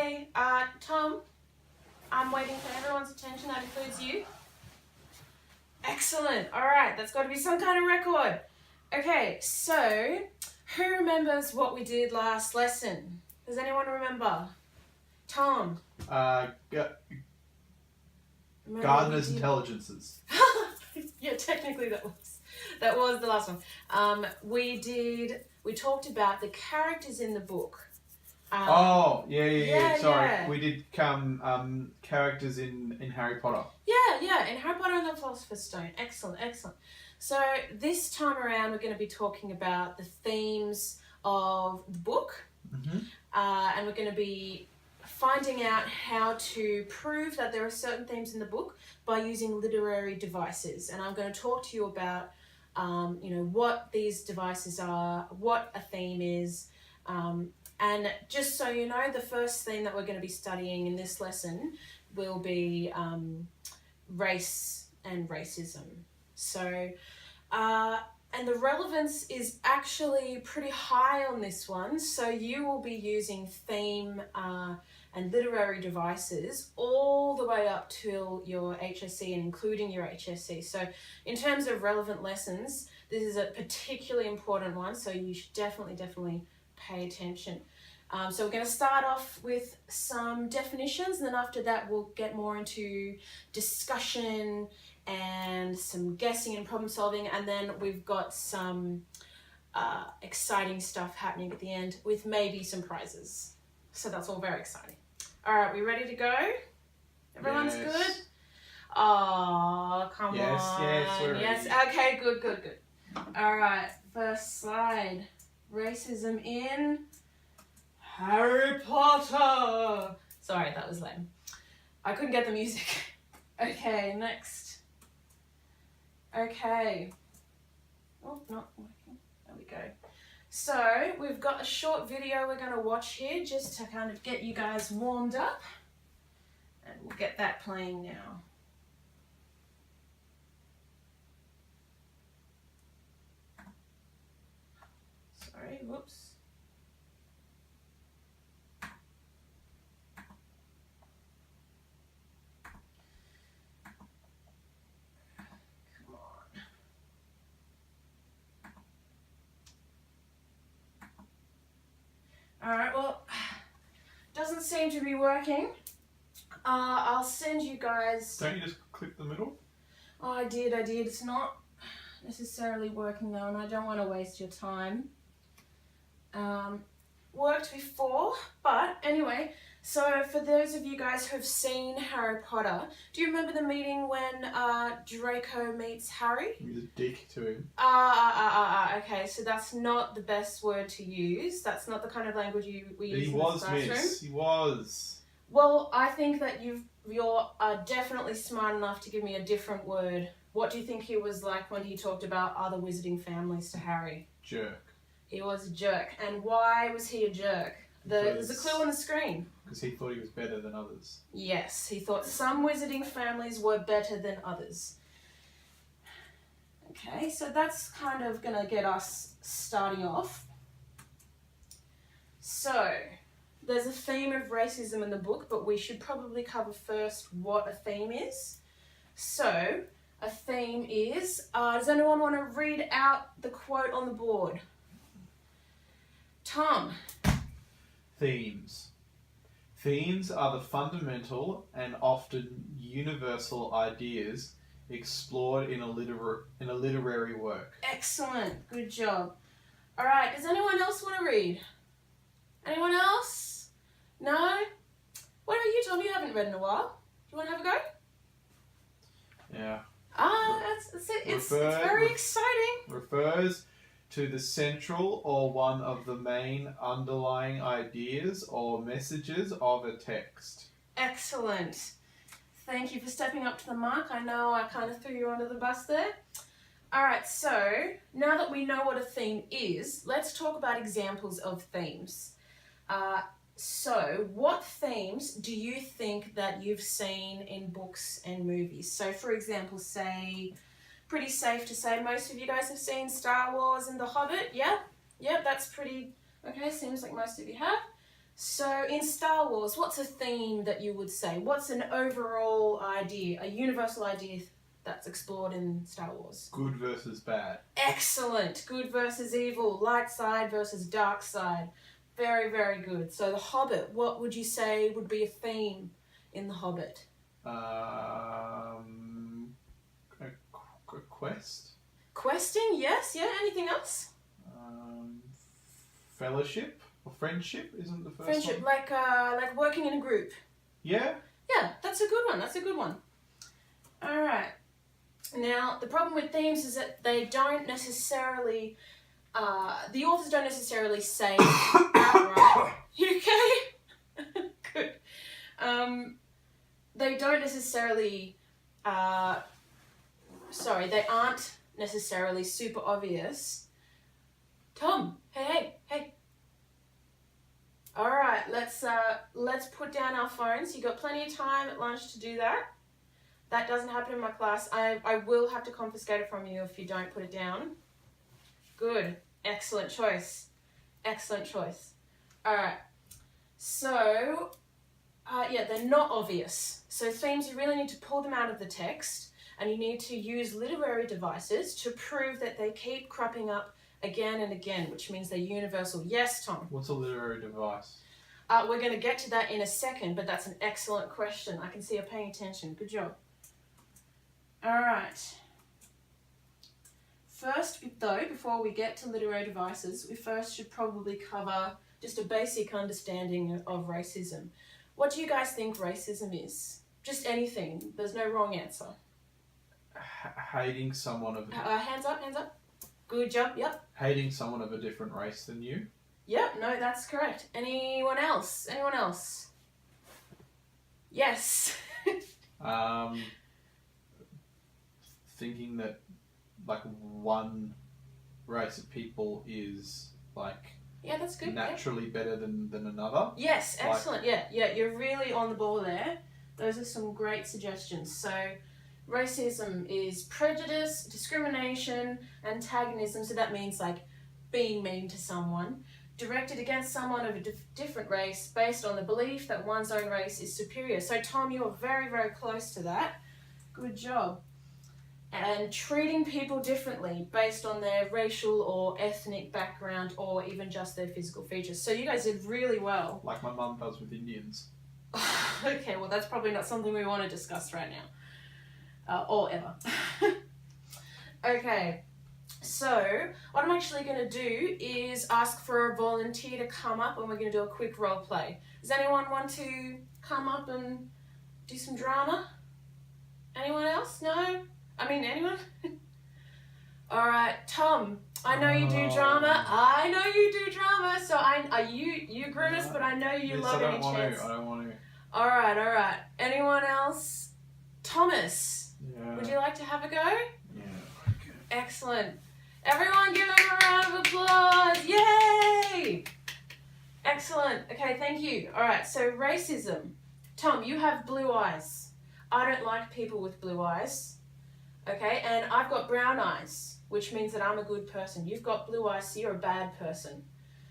Okay, Tom, I'm waiting for everyone's attention. That includes you. Excellent. All right, that's got to be some kind of record. Okay, so who remembers what we did last lesson? Does anyone remember? Tom. Gardener's intelligences. Yeah, technically that was the last one. We talked about the characters in the book. Yeah. Sorry, yeah. we did characters in Harry Potter. Yeah, in Harry Potter and the Philosopher's Stone. Excellent. So this time around we're going to be talking about the themes of the book. Mm-hmm. And we're going to be finding out how to prove that there are certain themes in the book by using literary devices. And I'm going to talk to you about what these devices are, what a theme is, and just so you know, the first theme that we're going to be studying in this lesson will be race and racism. So, and the relevance is actually pretty high on this one. So you will be using theme and literary devices all the way up till your HSC and including your HSC. So in terms of relevant lessons, this is a particularly important one. So you should definitely pay attention. So we're going to start off with some definitions, and then after that we'll get more into discussion and some guessing and problem solving, and then we've got some exciting stuff happening at the end with maybe some prizes. So that's all very exciting. All right, we ready to go? Everyone's good? Oh, come on. Yes, we're yes. ready. Okay, good. All right, first slide. Racism in Harry Potter. Sorry, that was lame. I couldn't get the music. Okay, next. Okay. Oh, not working. There we go. So, we've got a short video we're going to watch here just to kind of get you guys warmed up. And we'll get that playing now. Sorry, whoops. Alright, well, doesn't seem to be working. I'll send you guys... Don't you just click the middle? Oh, I did. It's not necessarily working though, and I don't want to waste your time. Worked before, but anyway, so for those of you guys who have seen Harry Potter, do you remember the meeting when Draco meets Harry? He's a dick to him. Okay, so that's not the best word to use. That's not the kind of language we use in the classroom. Miss. He was. Well, I think that you're definitely smart enough to give me a different word. What do you think he was like when he talked about other wizarding families to Harry? Jerk. He was a jerk. And why was he a jerk? There's a clue on the screen. Because he thought he was better than others. Yes, he thought some wizarding families were better than others. Okay, so that's kind of going to get us starting off. So, there's a theme of racism in the book, but we should probably cover first what a theme is. So, a theme is, does anyone want to read out the quote on the board? Tom. Themes. Themes are the fundamental and often universal ideas explored in a literary work. Excellent. Good job. All right. Does anyone else want to read? Anyone else? No? What about you, Tom? You haven't read in a while. Do you want to have a go? Yeah. That's it. It's very exciting. Refers to the central or one of the main underlying ideas or messages of a text. Excellent. Thank you for stepping up to the mark. I know I kind of threw you under the bus there. All right, so now that we know what a theme is, let's talk about examples of themes. So what themes do you think that you've seen in books and movies? So for example, say, pretty safe to say most of you guys have seen Star Wars and The Hobbit, yeah? Yep, that's pretty, okay, seems like most of you have. So in Star Wars, what's a theme that you would say? What's an overall idea, a universal idea that's explored in Star Wars? Good versus bad. Excellent. Good versus evil. Light side versus dark side. Very, very good. So The Hobbit, what would you say would be a theme in The Hobbit? A quest. Questing, yes. Yeah, anything else? Fellowship or friendship isn't the first Friendship, one? like working in a group. Yeah. Yeah, that's a good one. That's a good one. All right. Now, the problem with themes is that they don't necessarily, the authors don't necessarily say outright. You okay? Good. They don't necessarily, they aren't necessarily super obvious. Tom, hey. All right, let's put down our phones. You got plenty of time at lunch to do that. That doesn't happen in my class. I will have to confiscate it from you if you don't put it down. Good. Excellent choice. Excellent choice. All right. So, they're not obvious. So themes, you really need to pull them out of the text, and you need to use literary devices to prove that they keep cropping up again and again, which means they're universal. Yes, Tom? What's a literary device? We're going to get to that in a second, but that's an excellent question. I can see you're paying attention. Good job. All right. First, though, before we get to literary devices, we first should probably cover just a basic understanding of racism. What do you guys think racism is? Just anything. There's no wrong answer. Hating someone of Hands up. Good job. Yep. hating someone of a different race than you. Yep. No, that's correct. Anyone else? Yes. Thinking that like one race of people is like Yeah, that's good. naturally better than another. Yes, excellent. Yeah, you're really on the ball there. Those are some great suggestions. So, racism is prejudice, discrimination, antagonism. So that means like being mean to someone, directed against someone of a different race based on the belief that one's own race is superior. So, Tom, you're very, very close to that. Good job. And treating people differently based on their racial or ethnic background or even just their physical features. So you guys did really well. Like my mum does with Indians. Okay, well that's probably not something we want to discuss right now. Or ever. Okay, so what I'm actually going to do is ask for a volunteer to come up and we're going to do a quick role play. Does anyone want to come up and do some drama? Anyone else? No? Anyone? All right, Tom, I know you do drama. So you grimace, but I know you love any chance. I don't want to. All right. Anyone else? Thomas, Yeah. would you like to have a go? Yeah. Okay. Excellent. Everyone give him a round of applause. Yay! Excellent. Okay, thank you. All right, so racism. Tom, you have blue eyes. I don't like people with blue eyes. Okay, and I've got brown eyes, which means that I'm a good person. You've got blue eyes, so you're a bad person.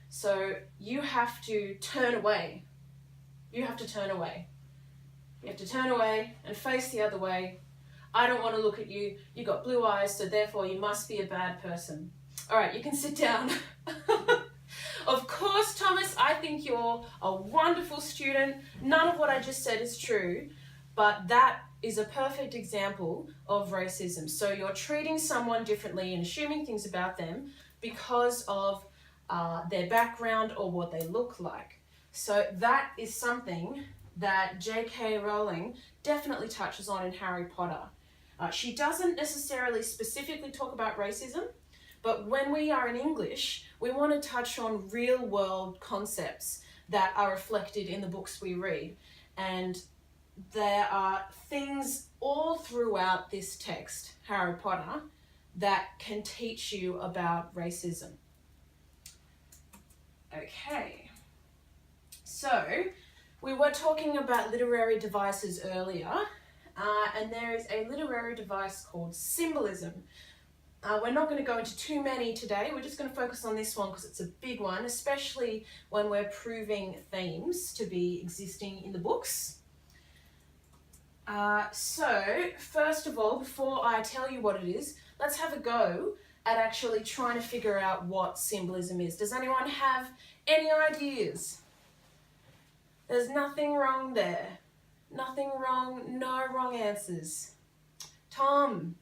So you have to turn away. You have to turn away and face the other way. I don't want to look at you. You got blue eyes, so therefore you must be a bad person. All right, you can sit down. Of course, Thomas, I think you're a wonderful student. None of what I just said is true, but that is a perfect example of racism. So you're treating someone differently and assuming things about them because of their background or what they look like. So that is something that J.K. Rowling definitely touches on in Harry Potter. She doesn't necessarily specifically talk about racism, but when we are in English, we want to touch on real-world concepts that are reflected in the books we read. And there are things all throughout this text, Harry Potter, that can teach you about racism. Okay, so we were talking about literary devices earlier, and there is a literary device called symbolism. We're not going to go into too many today. We're just going to focus on this one because it's a big one, especially when we're proving themes to be existing in the books. So, first of all, before I tell you what it is, let's have a go at actually trying to figure out what symbolism is. Does anyone have any ideas? There's nothing wrong there. Nothing wrong, no wrong answers. Tom,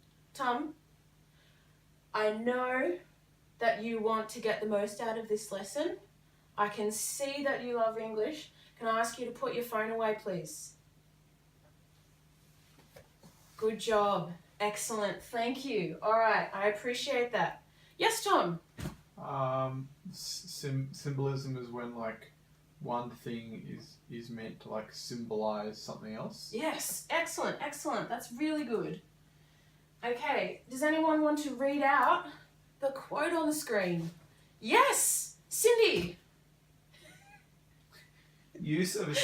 I know that you want to get the most out of this lesson. I can see that you love English. Can I ask you to put your phone away, please? Good job. Excellent. Thank you. All right. I appreciate that. Yes, Tom? Symbolism is when like one thing is meant to like symbolize something else. Yes. Excellent. Excellent. That's really good. Okay. Does anyone want to read out the quote on the screen? Yes. Cindy. Use of a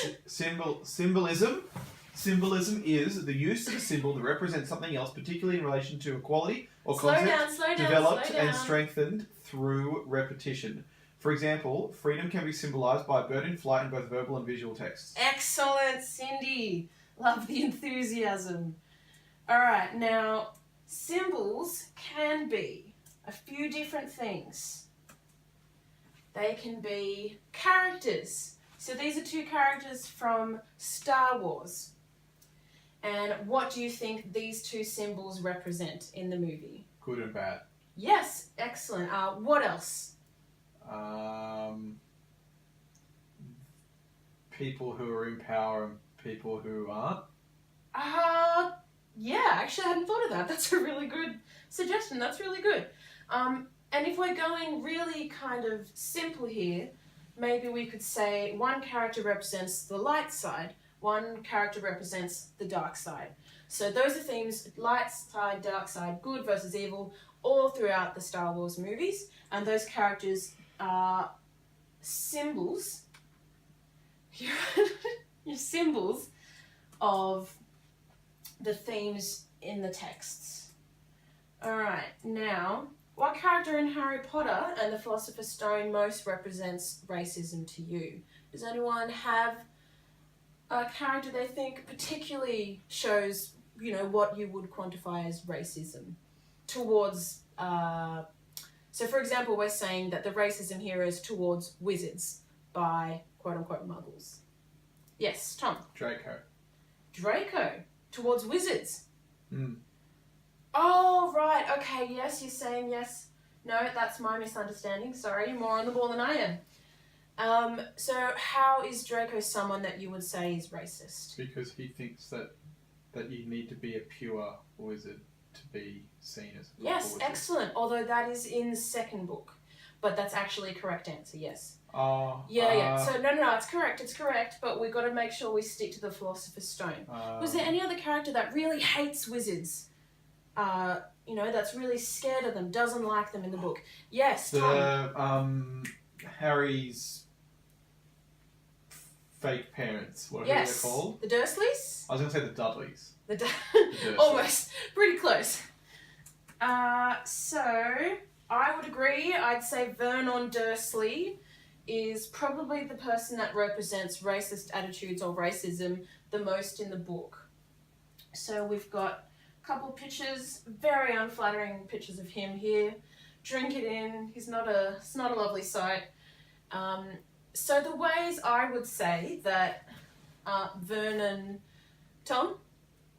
symbolism. Symbolism is the use of a symbol that represents something else, particularly in relation to a quality or concept developed and strengthened through repetition. For example, freedom can be symbolized by a bird in flight in both verbal and visual texts. Excellent, Cindy. Love the enthusiasm. All right, now, symbols can be a few different things. They can be characters. So these are two characters from Star Wars. And what do you think these two symbols represent in the movie? Good and bad. Yes, excellent. What else? People who are in power and people who aren't. Yeah, actually I hadn't thought of that. That's a really good suggestion. That's really good. And if we're going really kind of simple here, maybe we could say one character represents the light side, one character represents the dark side. So those are themes, light side, dark side, good versus evil, all throughout the Star Wars movies. And those characters are symbols, your symbols of the themes in the texts. Alright, now, what character in Harry Potter and the Philosopher's Stone most represents racism to you? Does anyone have a character they think particularly shows, you know, what you would quantify as racism towards, so for example, we're saying that the racism here is towards wizards by quote-unquote muggles. Yes, Tom? Draco. Towards wizards? Oh, right, okay, yes, you're saying yes. No, that's my misunderstanding, sorry, you're more on the ball than I am. So how is Draco someone that you would say is racist? Because he thinks that you need to be a pure wizard to be seen as a proper Yes, wizard. excellent, although that is in the second book. But that's actually a correct answer, yes. Oh. Yeah. So no, it's correct, but we've got to make sure we stick to the Philosopher's Stone. Was there any other character that really hates wizards? You know, that's really scared of them, doesn't like them in the book? Yes, Tom. Harry's fake parents, what are they called? The Dursleys? I was going to say the Dudleys. The Dursleys. Almost. Pretty close. So, I would agree. I'd say Vernon Dursley is probably the person that represents racist attitudes or racism the most in the book. So we've got a couple pictures, very unflattering pictures of him here. Drink it in. It's not a lovely sight. So the ways I would say that Vernon... Tom,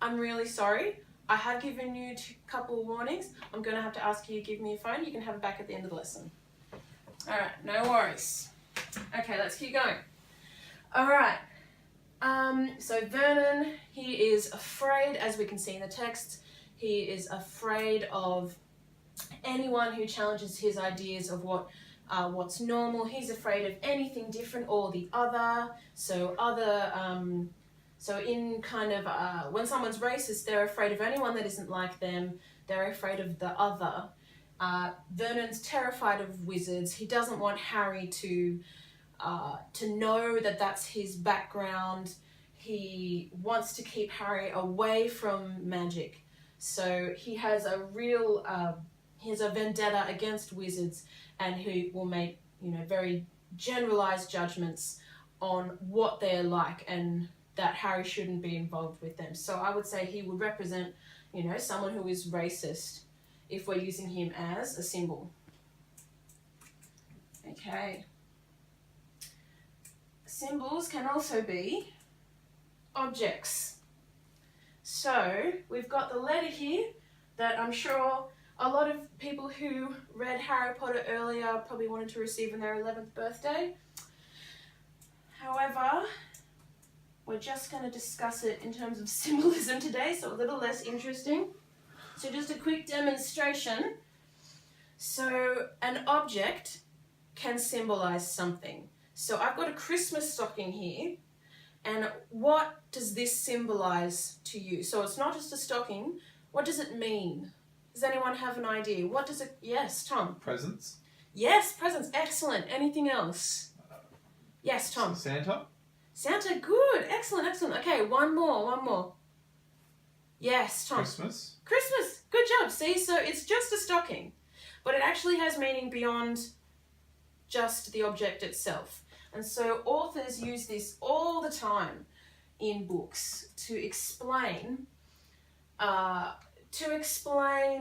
I'm really sorry. I have given you a couple of warnings. I'm going to have to ask you to give me your phone. You can have it back at the end of the lesson. Alright, no worries. Okay, let's keep going. Alright. So Vernon, he is afraid, as we can see in the text, he is afraid of anyone who challenges his ideas of what's normal. He's afraid of anything different or the other. So in kind of, when someone's racist, they're afraid of anyone that isn't like them. They're afraid of the other. Vernon's terrified of wizards. He doesn't want Harry to know that that's his background. He wants to keep Harry away from magic. So he has a real, he has a vendetta against wizards, and he will make, you know, very generalized judgments on what they're like, and that Harry shouldn't be involved with them. So I would say he would represent, you know, someone who is racist if we're using him as a symbol. Okay. Symbols can also be objects. So we've got the letter here that I'm sure a lot of people who read Harry Potter earlier probably wanted to receive on their 11th birthday. However, we're just going to discuss it in terms of symbolism today, so a little less interesting. So just a quick demonstration. So an object can symbolize something. So I've got a Christmas stocking here, and what does this symbolize to you? So it's not just a stocking. What does it mean? Does anyone have an idea? What does it... Yes, Tom. Presents. Yes, presents. Excellent. Anything else? Yes, Tom. Santa. Santa, good. Excellent, excellent. Okay, one more. Yes, Tom. Christmas. Christmas. Good job. See, so it's just a stocking, but it actually has meaning beyond just the object itself. And so authors use this all the time in books to explain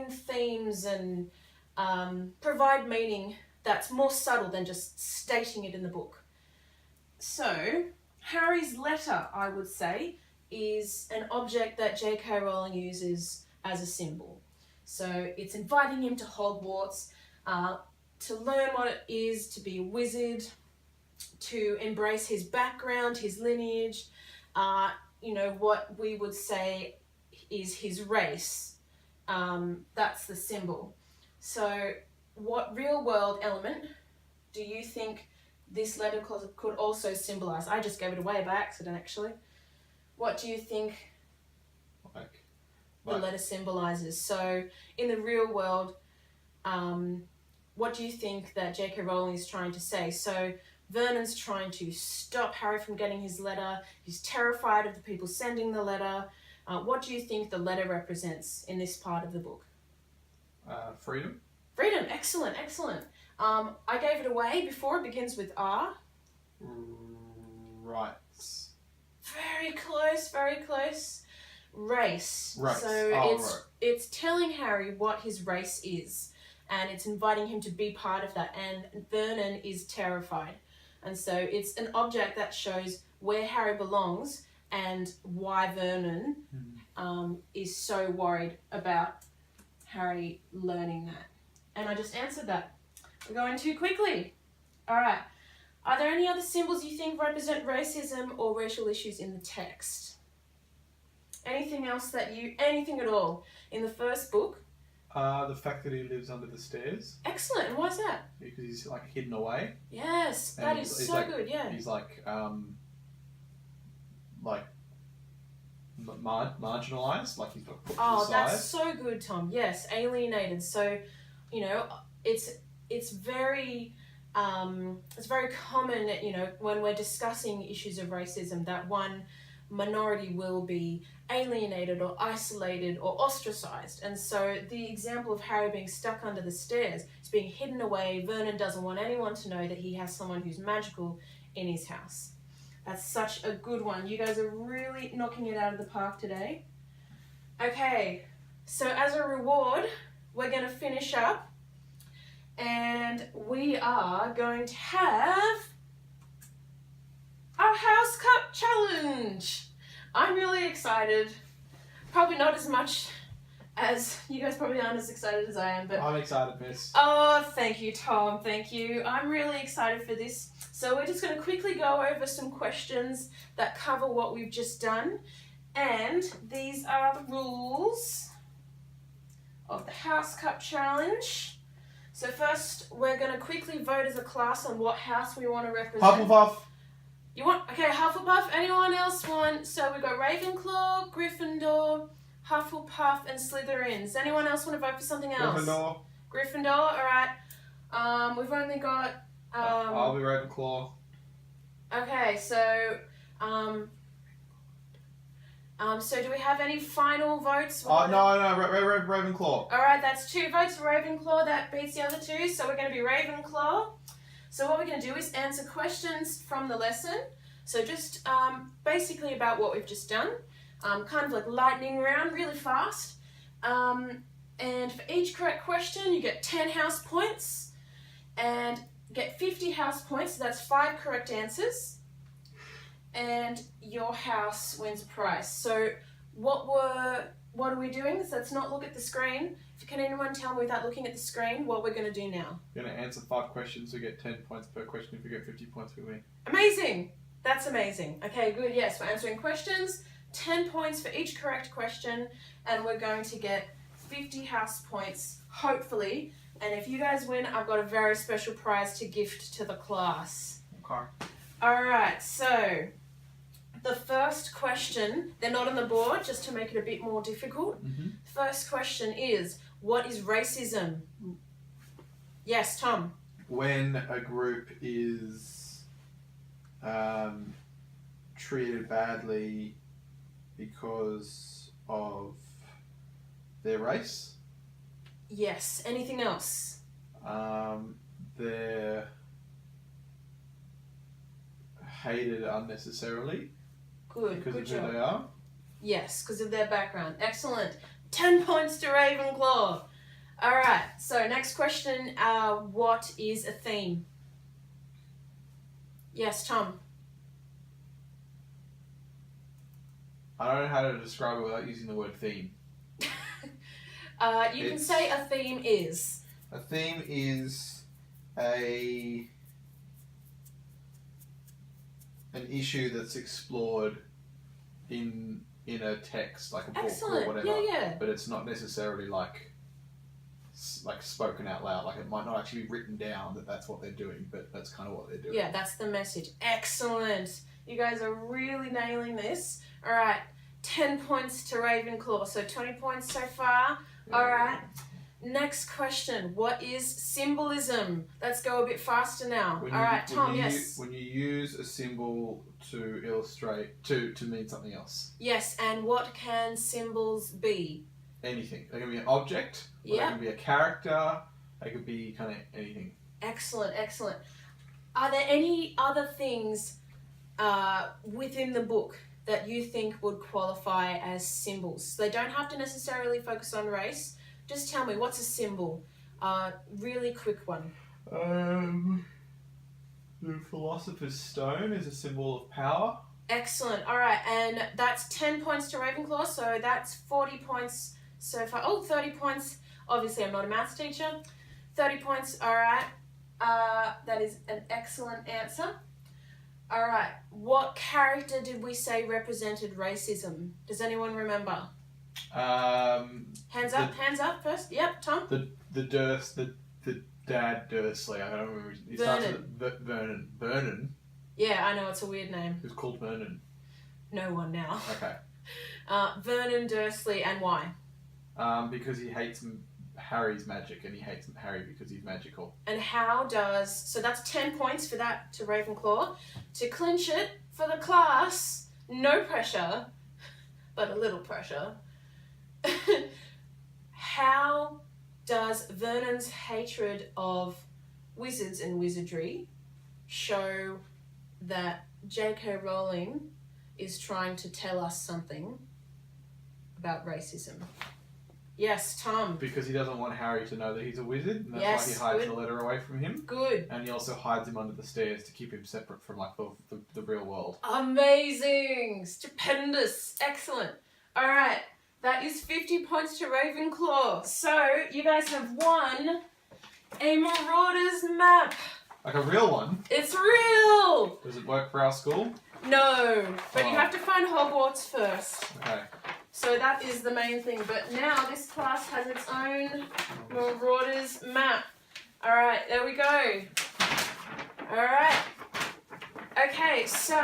themes and provide meaning that's more subtle than just stating it in the book. So Harry's letter, I would say, is an object that J.K. Rowling uses as a symbol. So it's inviting him to Hogwarts, to learn what it is to be a wizard, to embrace his background, his lineage, you know, what we would say is his race. That's the symbol. So what real world element do you think this letter could also symbolize? I just gave it away by accident, actually. What do you think the letter symbolizes? So in the real world, what do you think that J.K. Rowling is trying to say? So Vernon's trying to stop Harry from getting his letter. He's terrified of the people sending the letter. What do you think the letter represents in this part of the book? Freedom. Freedom. Excellent, excellent. I gave it away before. It begins with R. Rights. Very close, very close. Race. Race. So it's telling Harry what his race is, and it's inviting him to be part of that. And Vernon is terrified. And so it's an object that shows where Harry belongs and why Vernon is so worried about Harry learning that. And I just answered that. We're going too quickly. All right. Are there any other symbols you think represent racism or racial issues in the text? Anything else anything at all? In the first book? The fact that he lives under the stairs. Excellent. And why is that? Because he's like hidden away. Yes, that is so like, good, yeah. He's marginalized, like he's put to the side. That's so good, Tom. Yes, alienated. So, you know, it's very common, you know, when we're discussing issues of racism, that one minority will be alienated or isolated or ostracized. And so the example of Harry being stuck under the stairs is being hidden away. Vernon doesn't want anyone to know that he has someone who's magical in his house. That's such a good one. You guys are really knocking it out of the park today. Okay, so as a reward, we're going to finish up, and we are going to have our House Cup Challenge. I'm really excited. Probably not as much as you guys probably aren't as excited as I am, but I'm excited, Miss. Oh, thank you, Tom. Thank you. I'm really excited for this. So we're just going to quickly go over some questions that cover what we've just done. And these are the rules of the House Cup Challenge. So first, we're going to quickly vote as a class on what house we want to represent. Hufflepuff. You want? Okay, Hufflepuff. Anyone else want? So we've got Ravenclaw, Gryffindor, Hufflepuff, and Slytherin. Does anyone else want to vote for something else? Gryffindor. All right. We've only got. I'll be Ravenclaw. Okay, so So do we have any final votes? Oh, no, Ravenclaw. All right, that's 2 votes for Ravenclaw. That beats the other 2. So we're going to be Ravenclaw. So what we're going to do is answer questions from the lesson. So just basically about what we've just done. Kind of like lightning round, really fast. And for each correct question, you get 10 house points. And get 50 house points. So that's 5 correct answers. And your house wins a prize. So what are we doing? So let's not look at the screen. Can anyone tell me without looking at the screen what we're going to do now? You're going to answer 5 questions, we get 10 points per question. If we get 50 points, we win. Amazing! That's amazing. Okay, good. Yes, we're answering questions. 10 points for each correct question. And we're going to get 50 house points, hopefully. And if you guys win, I've got a very special prize to gift to the class. Okay. Alright, so the first question, they're not on the board, just to make it a bit more difficult. Mm-hmm. First question is, what is racism? Yes, Tom. When a group is treated badly because of their race. Yes. Anything else? They're hated unnecessarily. Good. Because Good of job. who they are. Yes, because of their background. Excellent. 10 points to Ravenclaw. All right. So next question. What is a theme? Yes, Tom. I don't know how to describe it without using the word theme. You can say a theme is. A theme is an issue that's explored in a text, like a book Excellent. or whatever. Yeah. But it's not necessarily like spoken out loud. Like it might not actually be written down that that's what they're doing, but that's kind of what they're doing. Yeah, that's the message. Excellent. You guys are really nailing this. All right. 10 points to Ravenclaw. So 20 points so far. Yeah. All right. Next question. What is symbolism? Let's go a bit faster now. All right, Tom, yes. When you use a symbol to illustrate, to mean something else. Yes, and what can symbols be? Anything. They can be an object, or they can be a character, they could be kind of anything. Excellent, excellent. Are there any other things within the book that you think would qualify as symbols? They don't have to necessarily focus on race. Just tell me, what's a symbol? Really quick one. The Philosopher's Stone is a symbol of power. Excellent. All right, and that's 10 points to Ravenclaw, so that's 40 points so far. Oh, 30 points. Obviously, I'm not a maths teacher. 30 points, all right. That is an excellent answer. All right, what character did we say represented racism? Does anyone remember? Hands up first. Yep, Tom. The dad Dursley. I don't remember. He starts with Vernon. Vernon. Yeah, I know, it's a weird name. Who's called Vernon? No one now. Okay. Vernon Dursley, and why? Because he hates Harry's magic, and he hates Harry because he's magical. And how does... So that's 10 points for that to Ravenclaw. To clinch it for the class, no pressure, but a little pressure. How does Vernon's hatred of wizards and wizardry show that J.K. Rowling is trying to tell us something about racism? Yes, Tom. Because he doesn't want Harry to know that he's a wizard, and that's Yes, why he hides good. the letter away from him. Good. And he also hides him under the stairs to keep him separate from like the real world. Amazing! Stupendous! Excellent! Alright, that is 50 points to Ravenclaw. So, you guys have won a Marauders map. Like a real one? It's real! Does it work for our school? No, but you have to find Hogwarts first. Okay. So that is the main thing. But now this class has its own Marauders map. Alright, there we go. Alright. Okay, so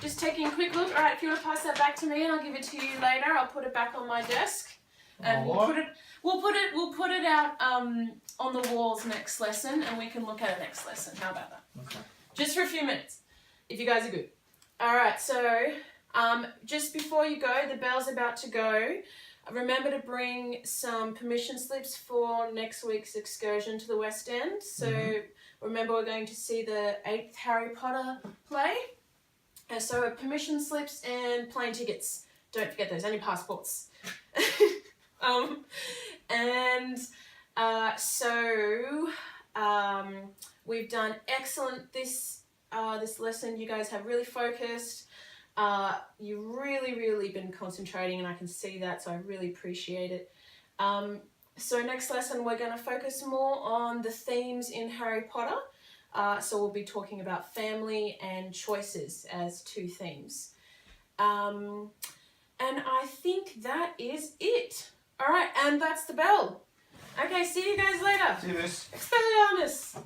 just taking a quick look. Alright, if you want to pass that back to me and I'll give it to you later, I'll put it back on my desk. And we'll put it out on the walls next lesson, and we can look at it next lesson. How about that? Okay. Just for a few minutes, if you guys are good. Alright, so Just before you go, the bell's about to go. Remember to bring some permission slips for next week's excursion to the West End. So remember, we're going to see the 8th Harry Potter play. So permission slips and plane tickets. Don't forget those, only passports. We've done excellent this lesson. You guys have really focused. You've really been concentrating, and I can see that, so I really appreciate it. So next lesson we're going to focus more on the themes in Harry Potter. So we'll be talking about family and choices as 2 themes. And I think that is it. All right, and that's the bell. Okay, see you guys later. See you, miss. Expelliarmus!